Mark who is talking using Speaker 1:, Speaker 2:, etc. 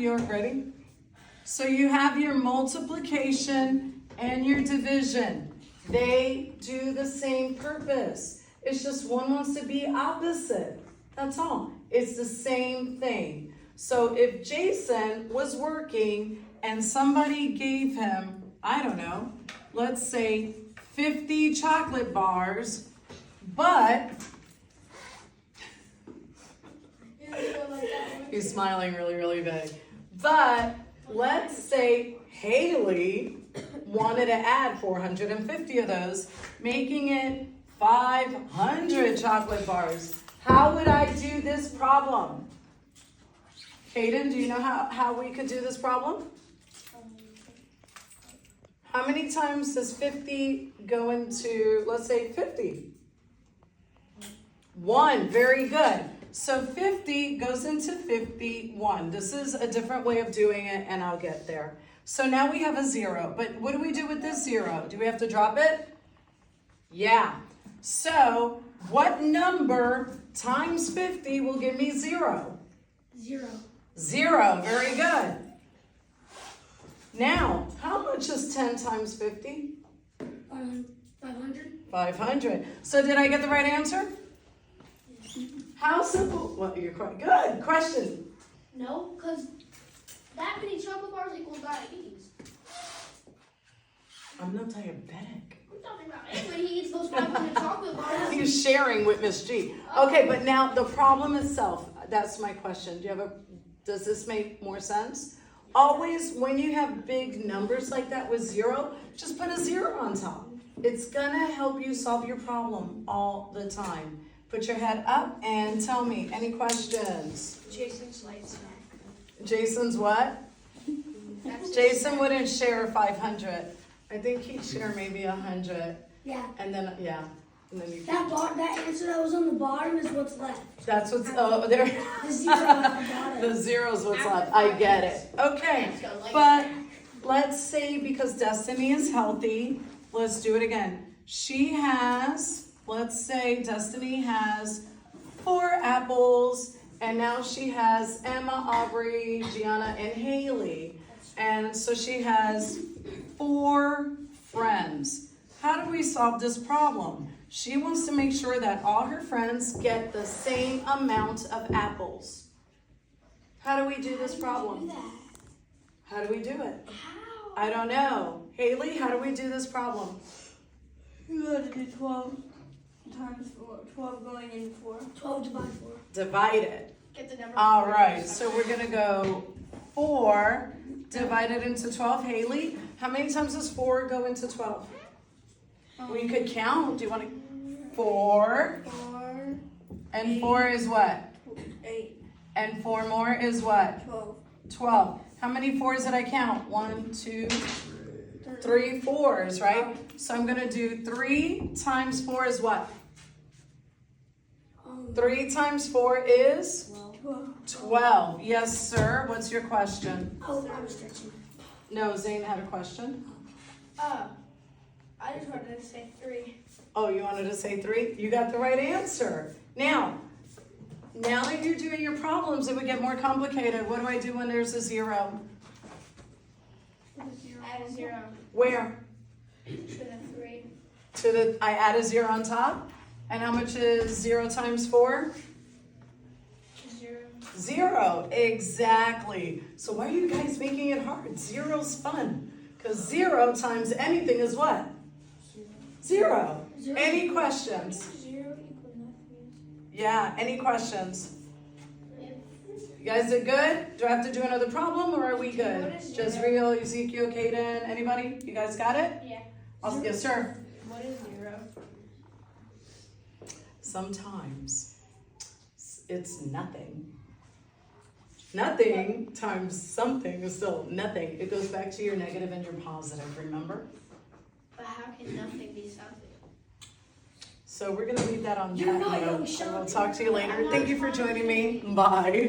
Speaker 1: your, ready? So you have your multiplication and your division. They do the same purpose. It's just one wants to be opposite. That's all. It's the same thing. So if Jason was working and somebody gave him, I don't know, let's say 50 chocolate bars, but he's smiling really, really big. But let's say Haley wanted to add 450 of those, making it 500 chocolate bars. How would I do this problem? Kaden, do you know how we could do this problem? How many times does 50 go into, let's say 50? 1, very good. So 50 goes into 51. This is a different way of doing it, and I'll get there. So now we have a 0, but what do we do with this 0? Do we have to drop it? Yeah. So what number times 50 will give me 0?
Speaker 2: 0.
Speaker 1: 0, very good. Now, how much is 10 times 50?
Speaker 2: 500.
Speaker 1: 500. So did I get the right answer? How simple? Well, you're quite good. Question.
Speaker 2: No, because that many chocolate bars equals diabetes.
Speaker 1: I'm not diabetic.
Speaker 2: We're talking about anyway, he eats those 500 chocolate bars.
Speaker 1: He's sharing with Miss G. Okay, but now the problem itself, that's my question. Does this make more sense? Always, when you have big numbers like that with 0, just put a 0 on top. It's gonna help you solve your problem all the time. Put your head up and tell me, any questions?
Speaker 2: Jason's lights.
Speaker 1: Jason's what? Jason wouldn't share 500. I think he'd share maybe 100.
Speaker 2: Yeah.
Speaker 1: And then, yeah. And then you
Speaker 2: That answer that was on the bottom is what's left.
Speaker 1: That's what's, oh, there.
Speaker 2: The 0 at the bottom.
Speaker 1: The 0's what's left. I get it. Okay. But let's say because Destiny is healthy, let's do it again. She has, let's say Destiny has 4 apples, and now she has Emma, Aubrey, Gianna, and Haley. And so she has 4 friends. How do we solve this problem? She wants to make sure that all her friends get the same amount of apples. How do we do this problem? How do we do it?
Speaker 2: How?
Speaker 1: I don't know. Haley, how do we do this problem?
Speaker 3: You gotta do 12 times 4. 12 going in 4.
Speaker 2: 12 divided 4.
Speaker 1: Divide it.
Speaker 2: Get the number.
Speaker 1: All right, so we're gonna go 4 divided into 12. Haley, how many times does 4 go into 12? We could count. Do you want to? 4.
Speaker 3: 4,
Speaker 1: And 4 is what?
Speaker 3: 8,
Speaker 1: And 4 more is what?
Speaker 3: 12.
Speaker 1: 12. How many 4s did I count? 1, 2, 3 4s, right? So I'm going to do 3 times 4 is what? 3 times 4 is? 12. Yes, sir. What's your question?
Speaker 2: Oh, I was stretching.
Speaker 1: No, Zane had a question.
Speaker 3: I just wanted to say 3.
Speaker 1: Oh, you wanted to say 3? You got the right answer. Now that you're doing your problems, it would get more complicated. What do I do when there's a 0?
Speaker 3: Add a 0
Speaker 1: Where?
Speaker 3: to the 3.
Speaker 1: I add a 0 on top. And how much is 0 times 4?
Speaker 3: 0.
Speaker 1: 0. Exactly. So why are you guys making it hard? 0's fun. Because 0 times anything is what? 0. Any questions?
Speaker 3: 0 equals nothing.
Speaker 1: Yeah, any questions? You guys did good? Do I have to do another problem or are we good?
Speaker 3: What is
Speaker 1: Just
Speaker 3: 0?
Speaker 1: Real, Ezekiel, Kaden, anybody? You guys got it?
Speaker 3: Yeah.
Speaker 1: Yes, sir.
Speaker 3: What is 0?
Speaker 1: Sometimes it's nothing. Nothing times something is still nothing. It goes back to your negative and your positive, remember?
Speaker 3: But how can nothing be something?
Speaker 1: So we're going to leave that on
Speaker 2: You're
Speaker 1: that
Speaker 2: not
Speaker 1: note.
Speaker 2: young, shut
Speaker 1: We'll
Speaker 2: up.
Speaker 1: talk to you later. Thank you for joining me. Bye.